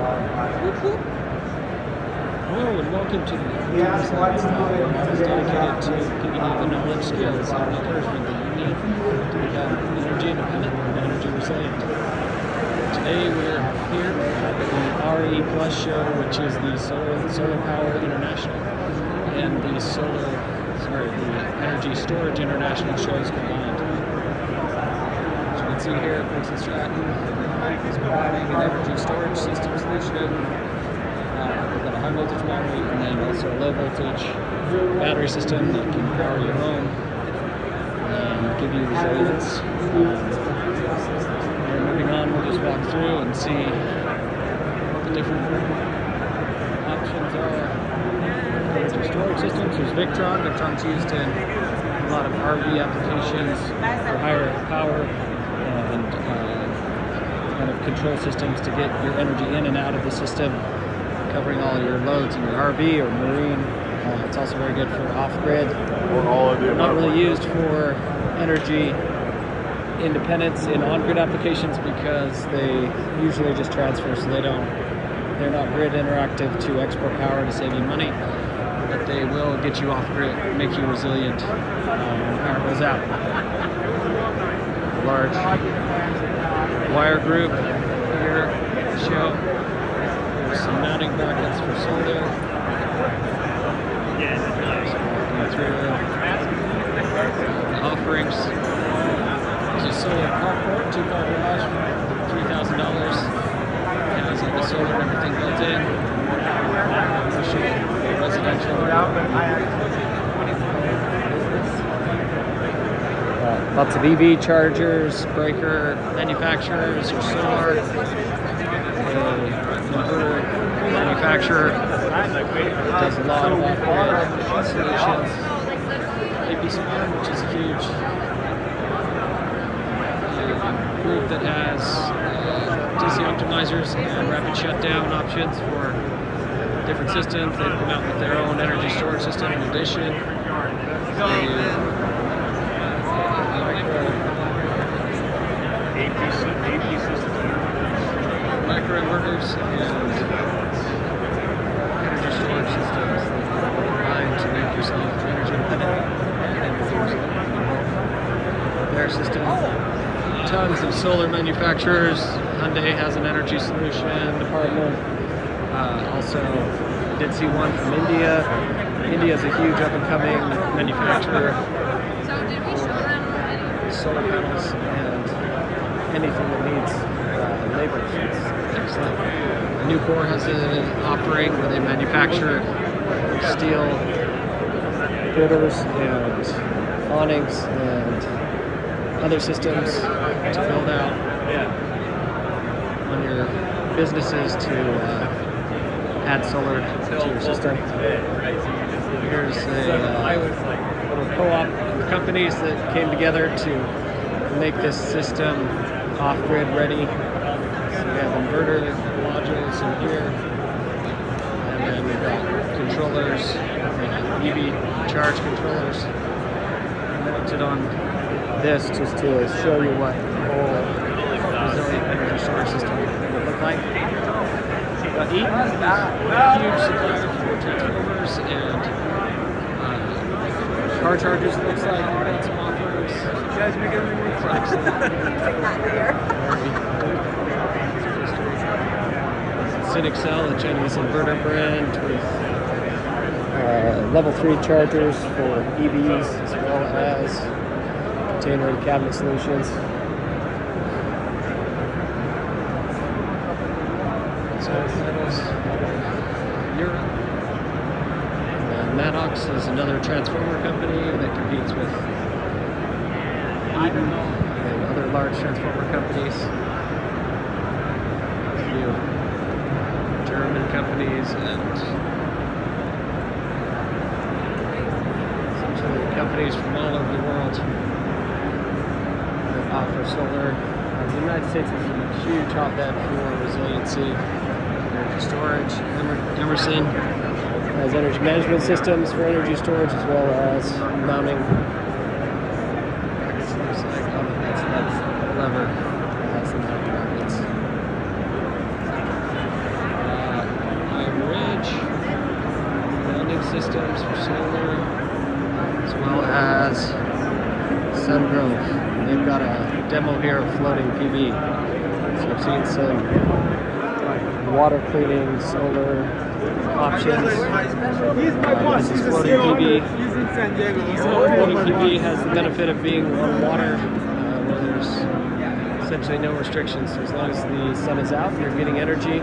Hello and welcome to the Attendees Lab. This is dedicated to giving you the knowledge, skills, and encouragement that you need to become energy independent and energy resilient. Today we're here at the RE Plus show, which is the Solar Power International and the the Energy Storage International shows combined. As you can see here, Princeton Stratton is providing an energy storage system solution. We've got a high voltage battery and then also a low voltage battery system that can power your home and give you resilience. And moving on, we'll just walk through and see what the different options are. Energy storage systems, there's Victron. Victron's used in a lot of RV applications for higher power and kind of control systems to get your energy in and out of the system, covering all your loads in your RV or marine. It's also very good for off-grid. Not really used for energy independence in on-grid applications because they usually just transfer, so they're not grid interactive to export power to save you money, but they will get you off-grid, make you resilient when the power goes out. A large wire group here to show. There's some mounting brackets for solar. Going through the offerings. There's a solar carport, 2-car garage for $3,000. Has all the solar and everything built in. Residential. Lots of EV chargers, breaker manufacturers, or solar. Inverter manufacturer does a lot of off-grid solutions. AP1, which is a huge group that has DC optimizers and rapid shutdown options for different systems. They've come out with their own energy storage system in addition. Microinverters and energy storage systems designed to make yourself energy independent and their system. Tons of solar manufacturers. Hyundai has an energy solution department. Also, did see one from India. India is a huge up-and-coming manufacturer for solar panels and anything that needs labor. It's excellent. Newport has an offering where they manufacture steel girders and awnings and other systems to build out on your businesses to add solar to your system. Here's a little co-op of companies that came together to make this system off-grid ready. So we have inverter modules in here, and then we've got controllers, EV charge controllers mounted on this just to show you what the whole resilient energy storage system would look like. Eaton is a huge supplier for transformers and car chargers, it looks like. We've got some offers. You guys make everything look Cinexcel, a Chinese inverter brand with level 3 chargers for EVs as well as container and cabinet solutions. Europe. Maddox is another transformer company that competes with Eaton and other large transformer companies. A few German companies and essentially companies from all over the world that offer solar. The United States is a huge hotbed for resiliency. Energy storage. Emerson has energy management systems for energy storage as well as mounting. Looks like that's lever. That's the mounting brackets. Sungrove. They've got a demo here of floating PV. So I've seen some water cleaning, solar options. This is floating PV. Floating PV has the benefit of being on water where there's essentially no restrictions. So as long as the sun is out, you're getting energy.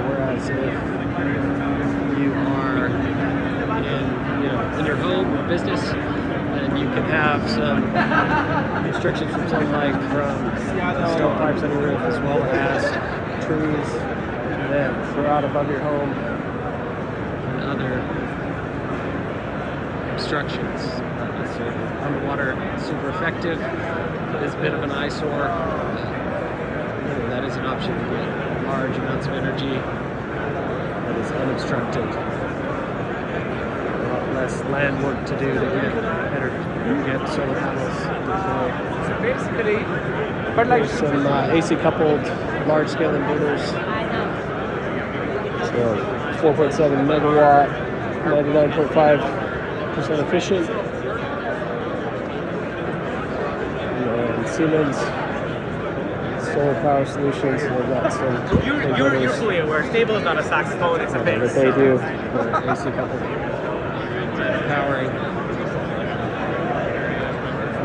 Whereas if you are in your home or business, then you can have some restrictions from sunlight from stovepipes on your roof, as well as trees that grow out above your home and other obstructions. So underwater, super effective. It is a bit of an eyesore. That is an option to get large amounts of energy that is unobstructed. Less land work to do to get solar panels deployed. So basically, there's some AC coupled large scale inverters. So 4.7 megawatt, 99.5% efficient. And Siemens Solar Power Solutions. They've got some. You're fully aware. Stable is not a saxophone; it's a bass. What they do for AC coupled. Powering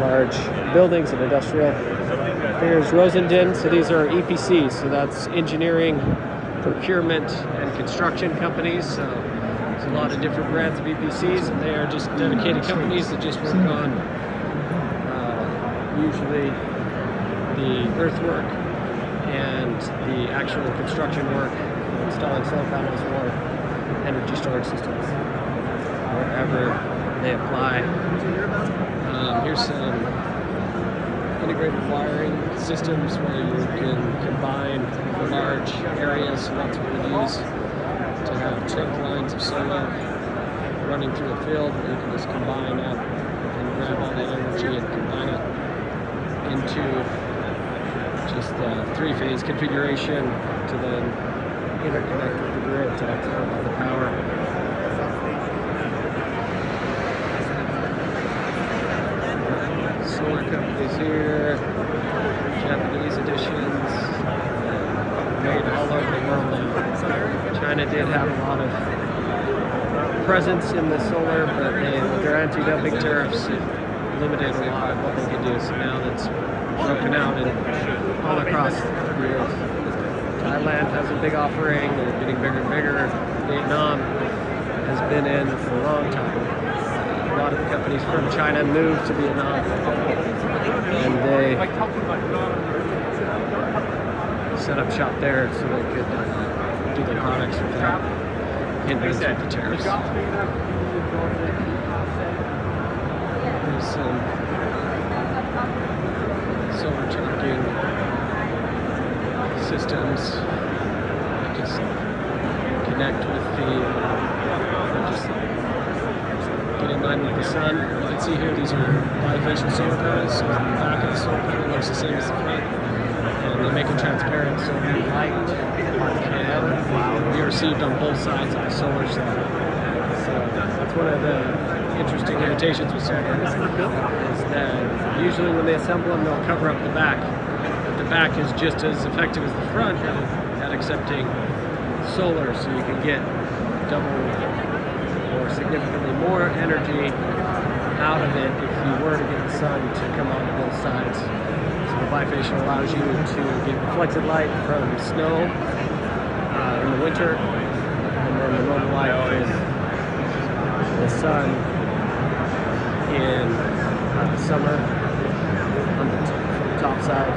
large buildings and industrial. Here's Rosendin. So these are EPCs. So that's engineering, procurement, and construction companies. So there's a lot of different brands of EPCs, and they are just dedicated companies that just work on usually the earthwork and the actual construction work, installing solar panels or energy storage systems wherever they apply. Here's some integrated wiring systems where you can combine large areas. So that's what we use to have trunk lines of solar running through a field where you can just combine that and grab all that energy and combine it into just the three-phase configuration to then interconnect with the grid to provide the power. Solar companies here, Japanese editions, made all over the world now. China did have a lot of presence in the solar, but with their anti-dumping tariffs, it limited a lot of what they could do. So now that's broken out and all across the earth. Thailand has a big offering, they're getting bigger and bigger. Vietnam has been in for a long time. A lot of the companies from China moved to Vietnam, and they set up shop there so they could do their products without hindrance with the tariffs. There's some solar charging systems that just connect with the just get in line with the sun. You can see here these are bifacial solar panels. So the back of the solar panel looks the same as the front, and they make it transparent so the light can be received on both sides of the solar cell. So that's one of the interesting irritations with solar panels is that usually when they assemble them, they'll cover up the back. But the back is just as effective as the front at accepting solar, so you can get double or significantly more energy out of it if you were to get the sun to come on both sides. So the bifacial allows you to get reflected light from snow in the winter, and then the normal light from the sun in the summer on the top side.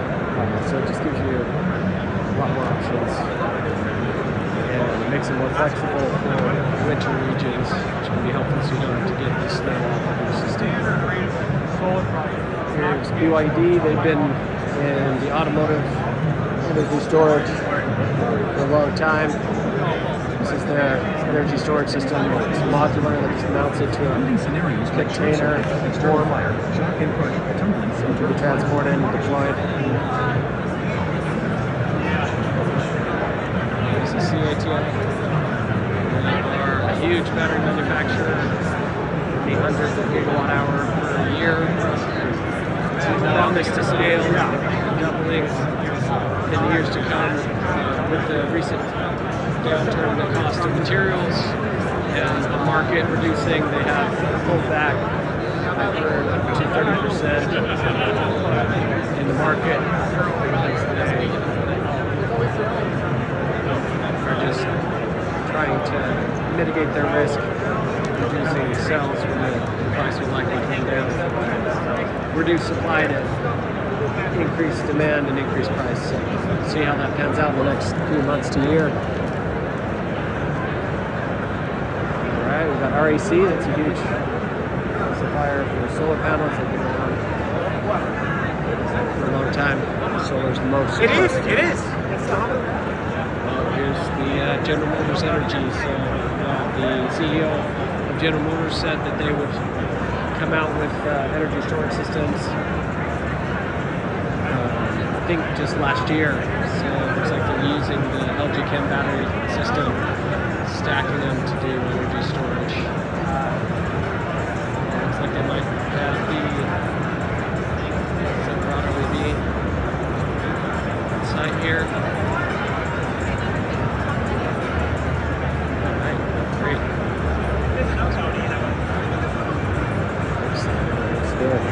So it just gives you a lot more options. And it makes it more flexible for winter regions, which can be helpful so you don't have to get the snow off of the system. Here's BYD. They've been in the automotive energy storage for a long time. This is their energy storage system. It's modular. They just mount it to a container form, so it can be transported and deployed. CATL. They are a huge battery manufacturer, 800 gigawatt hour per year. allow this to scale, doubling in the years to come with the recent downturn in the cost of materials and the market reducing. They have pulled back up to 30% in the market because they are just trying to mitigate their risk, reducing sales when the price will likely come down. Reduce supply to increase demand and increase price. So see how that pans out in the next few months to year. All right, we've got REC. That's a huge supplier for solar panels. They've been around for a long time. Solar's the most. It is. Here's the General Motors Energy. So the CEO of General Motors said that they would come out with energy storage systems. I think just last year. So it looks like they're using the LG Chem battery system, stacking them to do energy storage. Looks like they might have the Silverado EV site here. All right, great. Looks good.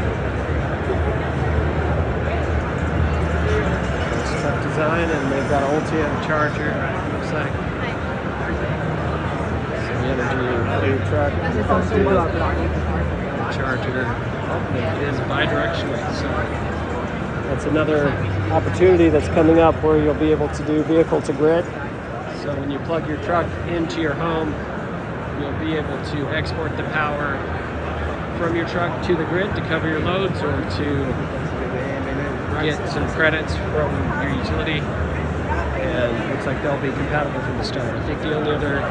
Design, and they've got an Ultium charger, looks like. Some energy food truck. Charger is bi-directional, so that's another opportunity that's coming up where you'll be able to do vehicle to grid. So when you plug your truck into your home, you'll be able to export the power from your truck to the grid to cover your loads or to get some credits from your utility, and it looks like they'll be compatible from the start. I think the only other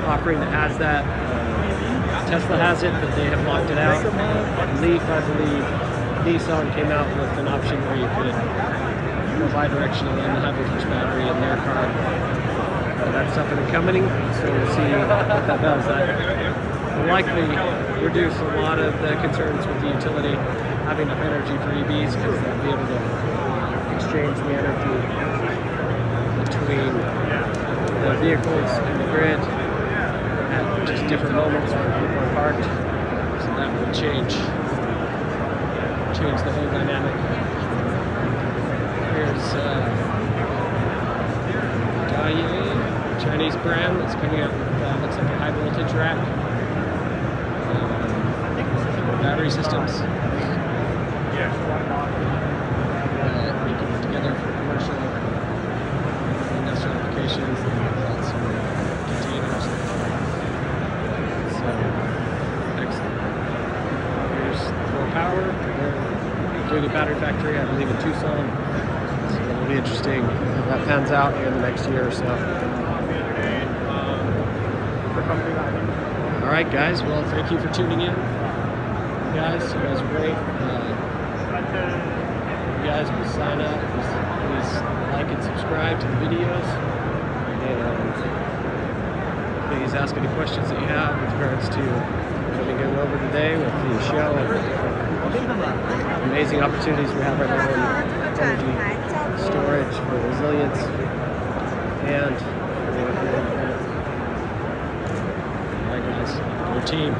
offering that has that, Tesla has it, but they have locked it out. Leaf, I believe, Nissan came out with an option where you could go bi-directional and have a huge battery in their car. That's up and coming, so we'll see what that does. That will likely reduce a lot of the concerns with the utility having enough energy for EVs, because they'll be able to exchange the energy between the vehicles and the grid at just different moments where people are parked. So that will change the whole dynamic. Here's Gaye, Chinese brand that's coming out with looks like a high voltage rack, battery systems. We can put together for commercial industrial applications, and some containers. So, excellent. Here's Core Power. They're doing a battery factory, I believe, in Tucson. So it'll be interesting how that pans out in the next year or so. All right, guys. Well, thank you for tuning in. You guys are great. You guys will sign up, please like and subscribe to the videos, and please ask any questions that you have with regards to what we're going over today with the show and amazing opportunities we have right now in energy storage for resilience and all right, guys, your team.